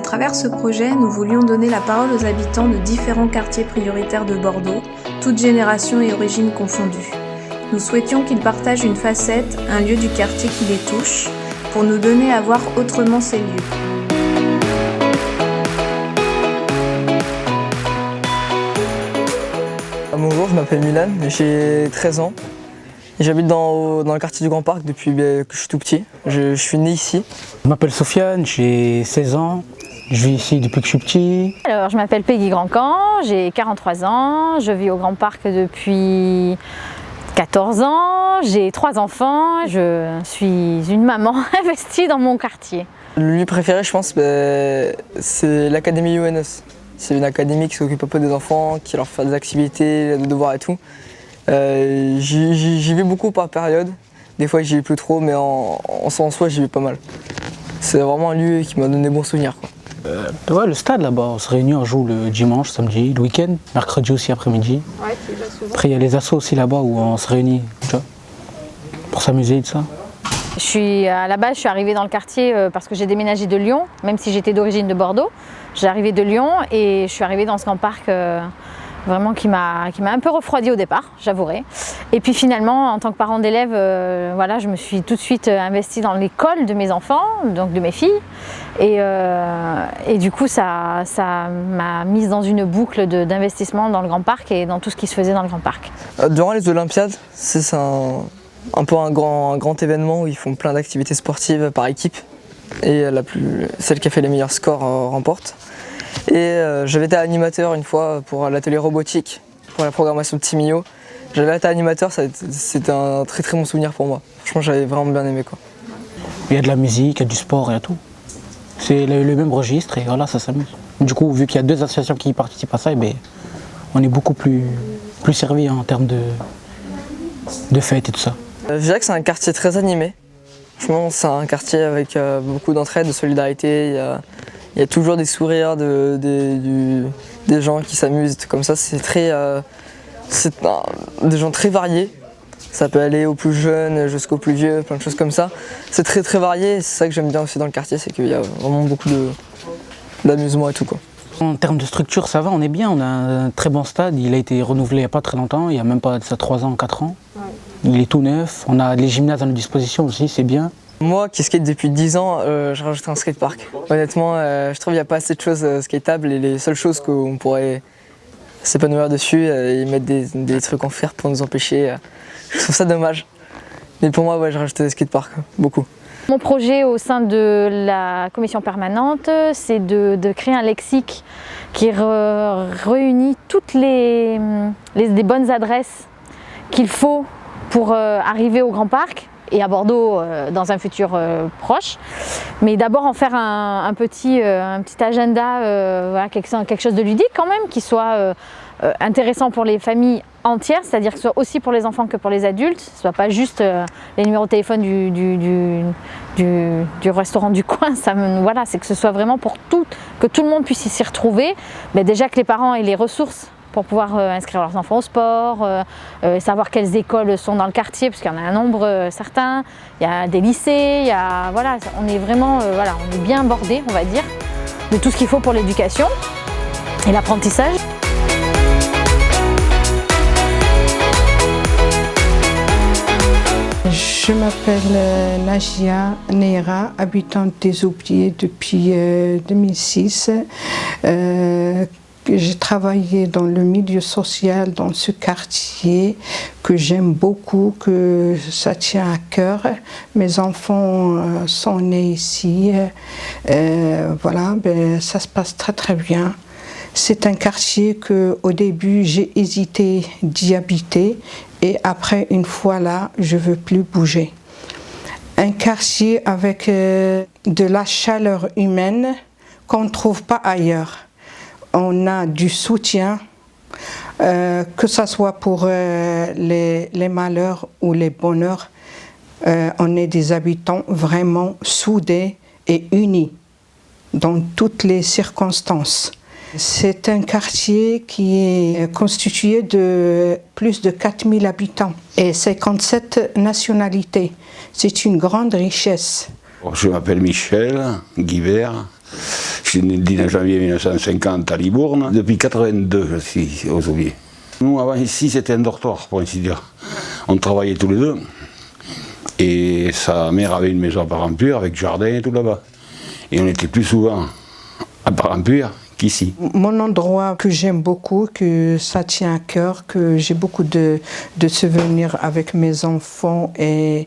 travers ce projet, nous voulions donner la parole aux habitants de différents quartiers prioritaires de Bordeaux, toutes générations et origines confondues. Nous souhaitions qu'ils partagent une facette, un lieu du quartier qui les touche, pour nous donner à voir autrement ces lieux. Bonjour, je m'appelle Milan, j'ai 13 ans. J'habite dans le quartier du Grand Parc depuis que je suis tout petit. Je suis né ici. Je m'appelle Sofiane, j'ai 16 ans. Je vis ici depuis que je suis petit. Alors, je m'appelle Peggy Grandcamp, j'ai 43 ans. Je vis au Grand Parc depuis 14 ans. J'ai 3 enfants. Je suis une maman investie dans mon quartier. Le lieu préféré, je pense, c'est l'académie UNS. C'est une académie qui s'occupe un peu des enfants, qui leur fait des activités, des devoirs et tout. J'y vais beaucoup par période. Des fois, j'y vais plus trop, mais en soi, j'y vais pas mal. C'est vraiment un lieu qui m'a donné bons souvenirs, quoi. Ouais, le stade là-bas, on se réunit, on joue le dimanche, samedi, le week-end, mercredi aussi après-midi. Ouais, tu y vas souvent. Après, il y a les assos aussi là-bas où on se réunit, tu vois, pour s'amuser et tout ça. À la base, je suis arrivée dans le quartier parce que j'ai déménagé de Lyon, même si j'étais d'origine de Bordeaux. J'ai arrivé de Lyon et je suis arrivée dans ce grand parc vraiment qui m'a un peu refroidi au départ, j'avouerai. Et puis finalement, en tant que parent d'élève, voilà, je me suis tout de suite investie dans l'école de mes enfants, donc de mes filles. Et du coup, ça m'a mise dans une boucle d'investissement dans le grand parc et dans tout ce qui se faisait dans le grand parc. Durant les Olympiades, c'est un peu un grand événement où ils font plein d'activités sportives par équipe. Et celle qui a fait les meilleurs scores remporte. Et j'avais été animateur une fois pour l'atelier robotique, pour la programmation de Timio. J'avais été animateur, c'était un très très bon souvenir pour moi. Franchement, j'avais vraiment bien aimé, quoi. Il y a de la musique, il y a du sport, il y a tout. C'est le même registre et voilà, ça s'amuse. Du coup, vu qu'il y a 2 associations qui participent à ça, on est beaucoup plus servi en termes de fêtes et tout ça. Je dirais que c'est un quartier très animé. Franchement, c'est un quartier avec beaucoup d'entraide, de solidarité. Il y a toujours des sourires des gens qui s'amusent, comme ça. C'est des gens très variés. Ça peut aller aux plus jeunes jusqu'aux plus vieux, plein de choses comme ça. C'est très très varié. C'est ça que j'aime bien aussi dans le quartier, c'est qu'il y a vraiment beaucoup d'amusement et tout, quoi. En termes de structure, ça va, on est bien. On a un très bon stade. Il a été renouvelé il n'y a pas très longtemps. Il n'y a même pas de ça 3 ans, 4 ans. Ouais. Il est tout neuf. On a les gymnases à notre disposition aussi, c'est bien. Moi qui skate depuis 10 ans, je rajouterais un skatepark. Honnêtement, je trouve qu'il n'y a pas assez de choses skatables et les seules choses qu'on pourrait s'épanouir dessus, ils mettent des trucs en fer pour nous empêcher. Je trouve ça dommage. Mais pour moi, ouais, je rajouterais des skateparks, beaucoup. Mon projet au sein de la commission permanente, c'est de créer un lexique qui réunit toutes les bonnes adresses qu'il faut pour arriver au Grand Parc et à Bordeaux dans un futur proche. Mais d'abord en faire un petit agenda, voilà, quelque chose de ludique quand même, qui soit intéressant pour les familles entières, c'est-à-dire que ce soit aussi pour les enfants que pour les adultes, ce ne soit pas juste les numéros de téléphone du restaurant du coin, voilà, c'est que ce soit vraiment pour que tout le monde puisse s'y retrouver. Mais déjà que les parents aient les ressources pour pouvoir inscrire leurs enfants au sport, savoir quelles écoles sont dans le quartier, parce qu'il y en a un nombre certain, il y a des lycées, voilà, on est vraiment voilà, on est bien bordé, on va dire, de tout ce qu'il faut pour l'éducation et l'apprentissage. Je m'appelle Najia Neira, habitante des Aubiers depuis 2006. J'ai travaillé dans le milieu social, dans ce quartier que j'aime beaucoup, que ça tient à cœur. Mes enfants sont nés ici. Voilà, ça se passe très très bien. C'est un quartier qu'au début j'ai hésité d'y habiter et après une fois là, je ne veux plus bouger. Un quartier avec de la chaleur humaine qu'on ne trouve pas ailleurs. On a du soutien, que ce soit pour les malheurs ou les bonheurs. On est des habitants vraiment soudés et unis dans toutes les circonstances. C'est un quartier qui est constitué de plus de 4000 habitants et 57 nationalités. C'est une grande richesse. Je m'appelle Michel Guibert. suis né le 19 janvier 1950 à Libourne. Depuis 82, je suis aux Oubliés. Nous, avant ici, c'était un dortoir, pour ainsi dire. On travaillait tous les deux. Et sa mère avait une maison à Parampure avec jardin et tout là-bas. Et on était plus souvent à Parampure qu'ici. Mon endroit que j'aime beaucoup, que ça tient à cœur, que j'ai beaucoup de souvenirs avec mes enfants et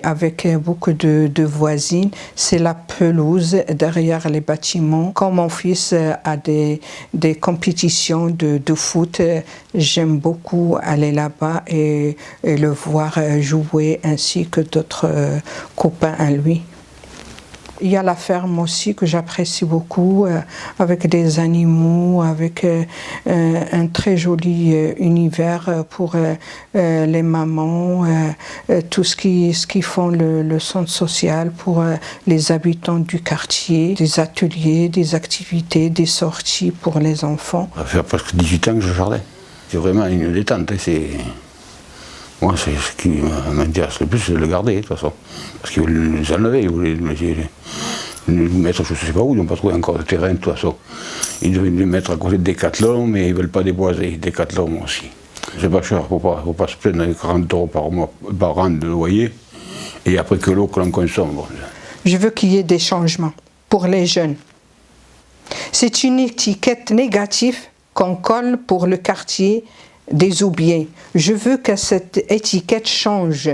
avec beaucoup de voisines, c'est la pelouse derrière les bâtiments. Quand mon fils a des compétitions de foot, j'aime beaucoup aller là-bas et le voir jouer ainsi que d'autres copains à lui. Il y a la ferme aussi que j'apprécie beaucoup, avec des animaux, avec un très joli univers pour les mamans, tout ce qui font le centre social pour les habitants du quartier, des ateliers, des activités, des sorties pour les enfants. Ça fait presque 18 ans que je jardin. C'est vraiment une détente. Moi, c'est ce qui m'intéresse le plus, c'est de le garder, de toute façon. Parce qu'ils veulent les enlever, ils voulaient le mettre, je ne sais pas où, ils n'ont pas trouvé encore de terrain, de toute façon. Ils devaient le mettre à côté de Decathlon, mais ils ne veulent pas déboiser, Decathlon moi aussi. C'est pas cher, il ne faut pas se plaindre avec 40 € par an de loyer, et après que l'eau que l'on consomme. Bon. Je veux qu'il y ait des changements pour les jeunes. C'est une étiquette négative qu'on colle pour le quartier des Oubliés. Je veux que cette étiquette change,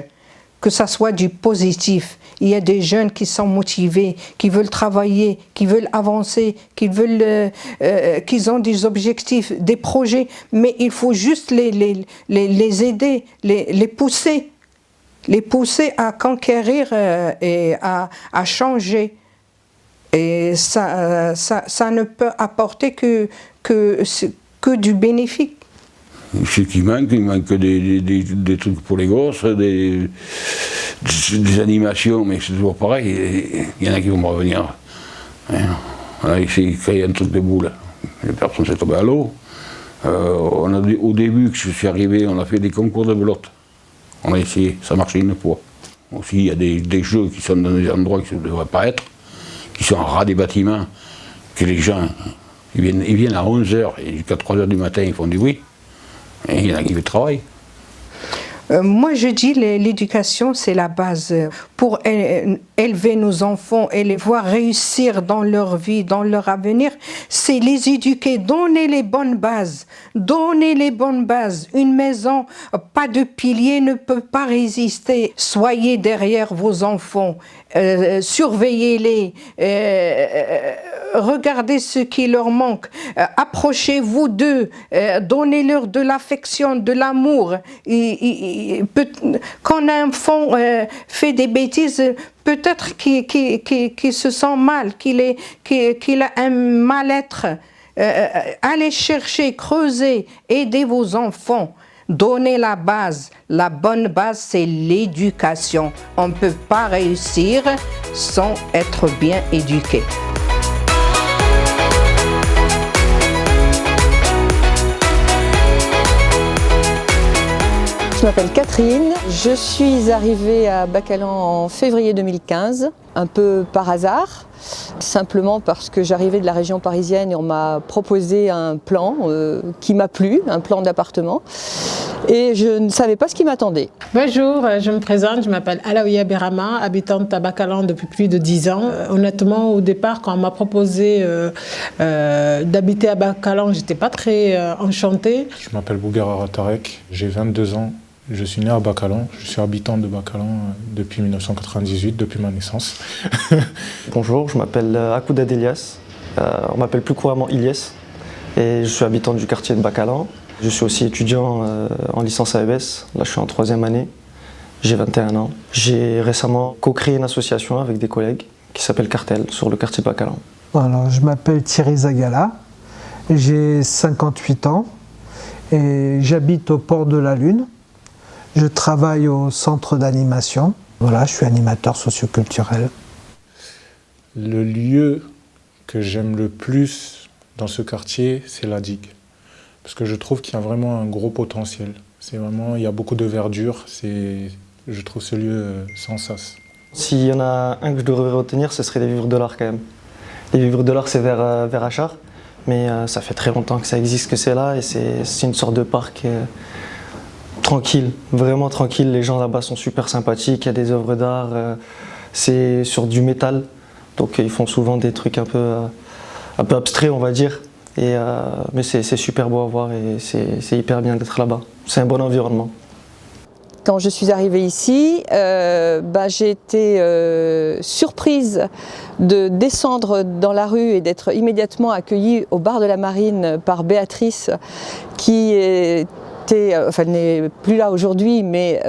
que ça soit du positif. Il y a des jeunes qui sont motivés, qui veulent travailler, qui veulent avancer, qui ont des objectifs, des projets, mais il faut juste les aider, les pousser à conquérir et à changer. Et ça ne peut apporter que du bénéfice. Ce qui manque, il manque des trucs pour les gosses, des animations, mais c'est toujours pareil. Il y en a qui vont me revenir. Voilà, ici, il y a un truc de boule. Les personnes s'est tombées à l'eau. Au début que je suis arrivé, on a fait des concours de belote. On a essayé, ça marchait une fois. Aussi, il y a des jeux qui sont dans des endroits qui ne devraient pas être, qui sont en ras des bâtiments, que les gens, ils viennent à 11h et jusqu'à 3h du matin, ils font du bruit. Et il y en a qui travaillent. Moi, je dis l'éducation, c'est la base. Pour élever nos enfants et les voir réussir dans leur vie, dans leur avenir, c'est les éduquer, donner les bonnes bases. Donner les bonnes bases. Une maison, pas de pilier ne peut pas résister. Soyez derrière vos enfants, surveillez-les, regardez ce qui leur manque, approchez-vous d'eux, donnez-leur de l'affection, de l'amour. Quand un enfant fait des bêtises, peut-être qu'il se sent mal, qu'il a un mal-être. Allez chercher, creuser, aidez vos enfants. Donnez la base. La bonne base, c'est l'éducation. On ne peut pas réussir sans être bien éduqué. Je m'appelle Catherine, je suis arrivée à Bacalan en février 2015, un peu par hasard, simplement parce que j'arrivais de la région parisienne et on m'a proposé un plan qui m'a plu, un plan d'appartement, et je ne savais pas ce qui m'attendait. Bonjour, je me présente, je m'appelle Alaouia Berama, habitante à Bacalan depuis plus de 10 ans. Honnêtement, au départ, quand on m'a proposé d'habiter à Bacalan, j'étais pas très enchantée. Je m'appelle Bougara Ratarek, j'ai 22 ans. Je suis né à Bacalan, je suis habitant de Bacalan depuis 1998, depuis ma naissance. Bonjour, je m'appelle Akouda Delias, on m'appelle plus couramment Ilyes, et je suis habitant du quartier de Bacalan. Je suis aussi étudiant en licence AES, là je suis en 3e année, j'ai 21 ans. J'ai récemment co-créé une association avec des collègues qui s'appelle Cartel, sur le quartier de Bacalan. Alors, je m'appelle Thierry Zagala, j'ai 58 ans et j'habite au Port de la Lune. Je travaille au centre d'animation. Voilà, je suis animateur socioculturel. Le lieu que j'aime le plus dans ce quartier, c'est la digue. Parce que je trouve qu'il y a vraiment un gros potentiel. Il y a beaucoup de verdure. Je trouve ce lieu sans sas. S'il y en a un que je devrais retenir, ce serait les vivres de l'art quand même. Les Vivres de l'Or, c'est vers Achard. Mais ça fait très longtemps que ça existe, que c'est là. Et c'est une sorte de parc tranquille, vraiment tranquille. Les gens là-bas sont super sympathiques. Il y a des œuvres d'art. C'est sur du métal. Donc ils font souvent des trucs un peu abstraits, on va dire. Mais c'est super beau à voir et c'est hyper bien d'être là-bas. C'est un bon environnement. Quand je suis arrivée ici, j'ai été surprise de descendre dans la rue et d'être immédiatement accueillie au bar de la Marine par Béatrice, qui elle n'est plus là aujourd'hui, mais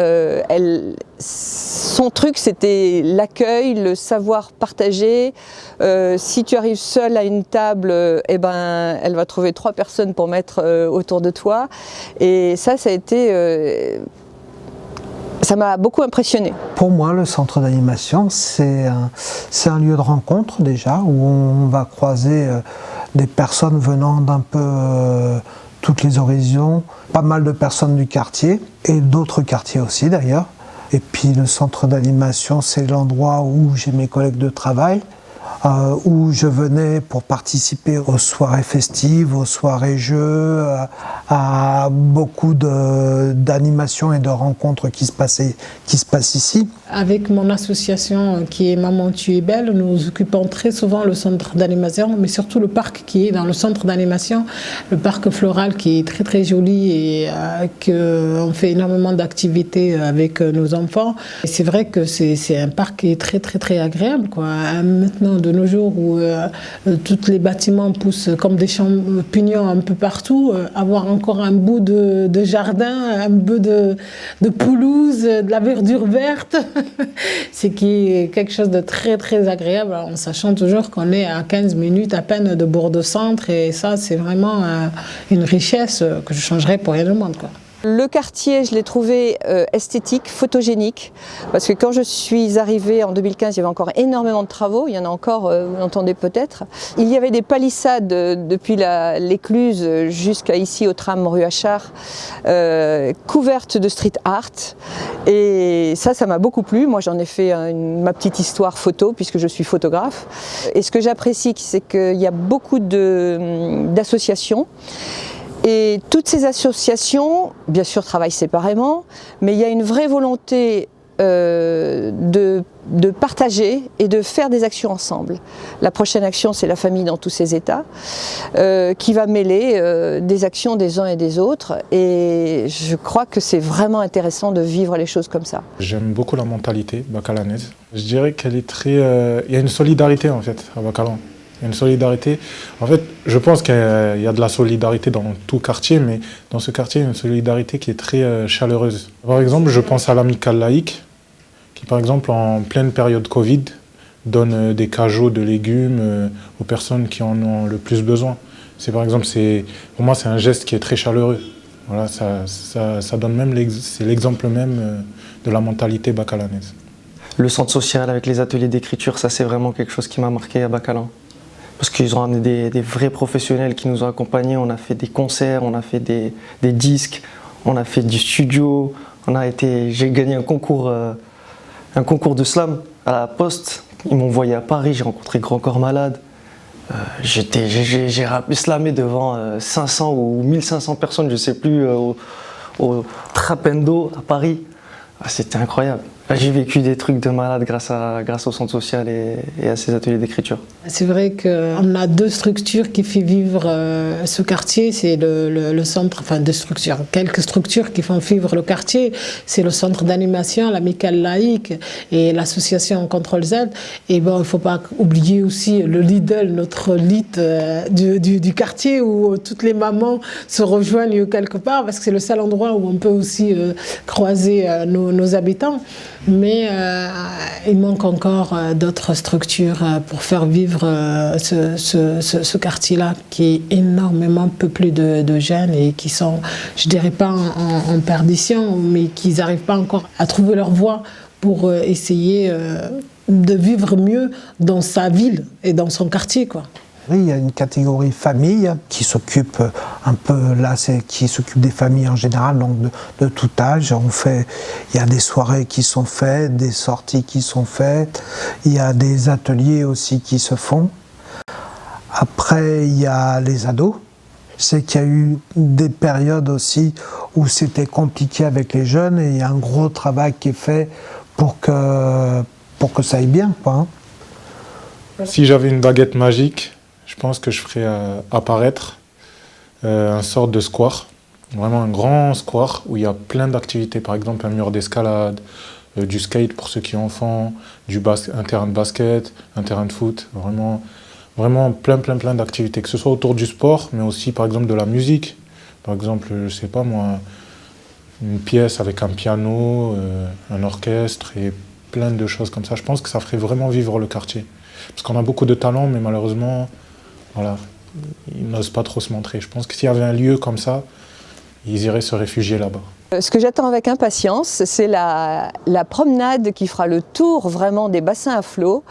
son truc c'était l'accueil, le savoir partager. Si tu arrives seule à une table, elle va trouver 3 personnes pour mettre autour de toi. Et ça a été... ça m'a beaucoup impressionnée. Pour moi, le centre d'animation, c'est un lieu de rencontre déjà, où on va croiser des personnes venant d'un peu toutes les horizons, pas mal de personnes du quartier, et d'autres quartiers aussi d'ailleurs. Et puis le centre d'animation, c'est l'endroit où j'ai mes collègues de travail, où je venais pour participer aux soirées festives, aux soirées jeux, à beaucoup d'animations et de rencontres qui se passent ici. Avec mon association qui est Maman Tu es belle, nous occupons très souvent le centre d'animation, mais surtout le parc qui est dans le centre d'animation, le parc floral qui est très très joli et qu'on fait énormément d'activités avec nos enfants. Et c'est vrai que c'est un parc qui est très très très agréable, quoi. Maintenant de nos jours où tous les bâtiments poussent comme des champignons un peu partout, avoir encore un bout de jardin, un bout de pelouse, de la verdure verte, c'est quelque chose de très très agréable, en sachant toujours qu'on est à 15 minutes à peine de Bordeaux-Centre, et ça c'est vraiment une richesse que je changerais pour rien au monde, quoi. Le quartier, je l'ai trouvé esthétique, photogénique, parce que quand je suis arrivée en 2015, il y avait encore énormément de travaux, il y en a encore, vous l'entendez peut-être. Il y avait des palissades depuis l'écluse jusqu'à ici au tram rue Achard, couvertes de street art, et ça m'a beaucoup plu. Moi j'en ai fait ma petite histoire photo, puisque je suis photographe. Et ce que j'apprécie, c'est qu'il y a beaucoup d'associations. Et toutes ces associations, bien sûr, travaillent séparément, mais il y a une vraie volonté de partager et de faire des actions ensemble. La prochaine action, c'est la famille dans tous ses états, qui va mêler des actions des uns et des autres. Et je crois que c'est vraiment intéressant de vivre les choses comme ça. J'aime beaucoup la mentalité bacalanaise. Je dirais qu'elle est très... il y a une solidarité en fait à Bacalan. Il y a une solidarité. En fait, je pense qu'il y a de la solidarité dans tout quartier, mais dans ce quartier, il y a une solidarité qui est très chaleureuse. Par exemple, je pense à l'amicale laïque, qui par exemple, en pleine période Covid, donne des cajots de légumes aux personnes qui en ont le plus besoin. Pour moi, c'est un geste qui est très chaleureux. Voilà, ça donne même c'est l'exemple même de la mentalité bacalanaise. Le centre social avec les ateliers d'écriture, ça c'est vraiment quelque chose qui m'a marqué à Bacalan. Parce qu'ils ont amené des vrais professionnels qui nous ont accompagnés. On a fait des concerts, on a fait des disques, on a fait du studio. J'ai gagné un concours de slam à la Poste. Ils m'ont envoyé à Paris, j'ai rencontré Grand Corps Malade. J'ai slamé devant 500 ou 1500 personnes, je ne sais plus, au Trapendo à Paris. C'était incroyable. J'ai vécu des trucs de malade grâce au centre social et à ces ateliers d'écriture. C'est vrai qu'on a 2 structures qui font vivre ce quartier. C'est le centre, enfin 2 structures, quelques structures qui font vivre le quartier. C'est le centre d'animation, l'amicale laïque et l'association Contrôle Z. Et bon, il ne faut pas oublier aussi le Lidl, notre lit du quartier où toutes les mamans se rejoignent quelque part, parce que c'est le seul endroit où on peut aussi croiser nos habitants. Mais il manque encore d'autres structures pour faire vivre ce quartier-là, qui est énormément peuplé de jeunes et qui sont, je dirais pas en perdition, mais qui n'arrivent pas encore à trouver leur voie pour essayer de vivre mieux dans sa ville et dans son quartier, quoi. Il y a une catégorie famille qui s'occupe un peu, qui s'occupe des familles en général, donc de tout âge. Il y a des soirées qui sont faites, des sorties qui sont faites, il y a des ateliers aussi qui se font. Après, il y a les ados. Je sais qu'il y a eu des périodes aussi où c'était compliqué avec les jeunes et il y a un gros travail qui est fait pour que ça aille bien, quoi, hein. Si j'avais une baguette magique, je pense que je ferais apparaître un sort de square, vraiment un grand square où il y a plein d'activités, par exemple un mur d'escalade, du skate pour ceux qui en font, un terrain de basket, un terrain de foot, vraiment plein d'activités, que ce soit autour du sport, mais aussi par exemple de la musique. Par exemple, je sais pas moi, une pièce avec un piano, un orchestre et plein de choses comme ça. Je pense que ça ferait vraiment vivre le quartier. Parce qu'on a beaucoup de talents, mais malheureusement, voilà, ils n'osent pas trop se montrer. Je pense que s'il y avait un lieu comme ça, ils iraient se réfugier là-bas. Ce que j'attends avec impatience, c'est la promenade qui fera le tour vraiment des bassins à flot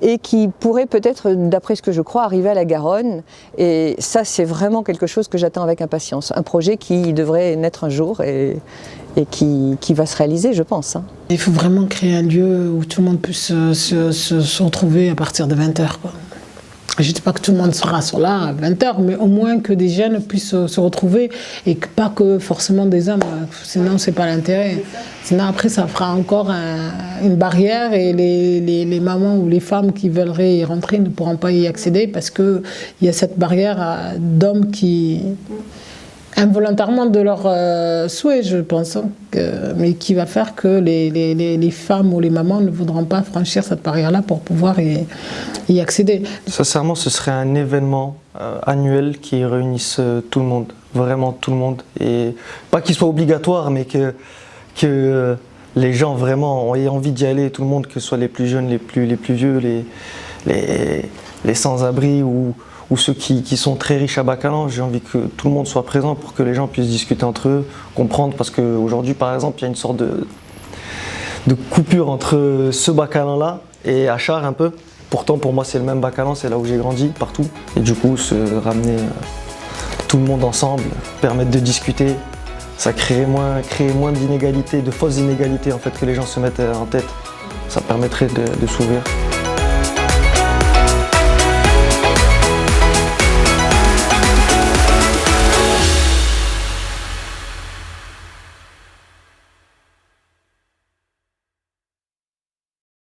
et qui pourrait peut-être, d'après ce que je crois, arriver à la Garonne. Et ça, c'est vraiment quelque chose que j'attends avec impatience. Un projet qui devrait naître un jour et qui va se réaliser, je pense, hein. Il faut vraiment créer un lieu où tout le monde puisse se retrouver à partir de 20h, quoi. Je ne dis pas que tout le monde sera là à 20h, mais au moins que des jeunes puissent se retrouver et que pas que forcément des hommes, sinon c'est pas l'intérêt. Sinon après ça fera encore une barrière et les mamans ou les femmes qui voudraient y rentrer ne pourront pas y accéder parce qu'il y a cette barrière d'hommes qui, involontairement de leur souhait, je pense, mais qui va faire que les femmes ou les mamans ne voudront pas franchir cette barrière-là pour pouvoir y accéder. Sincèrement, ce serait un événement annuel qui réunisse tout le monde, vraiment tout le monde. Et pas qu'il soit obligatoire, mais que les gens vraiment aient envie d'y aller, tout le monde, que ce soit les plus jeunes, les plus vieux, les sans-abri ou ceux qui sont très riches à Bacalan. J'ai envie que tout le monde soit présent pour que les gens puissent discuter entre eux, comprendre, parce qu'aujourd'hui, par exemple, il y a une sorte de coupure entre ce Bacalan-là et Achard un peu. Pourtant, pour moi, c'est le même Bacalan, c'est là où j'ai grandi, partout. Et du coup, se ramener tout le monde ensemble, permettre de discuter, ça créer moins d'inégalités, de fausses inégalités en fait, que les gens se mettent en tête. Ça permettrait de s'ouvrir.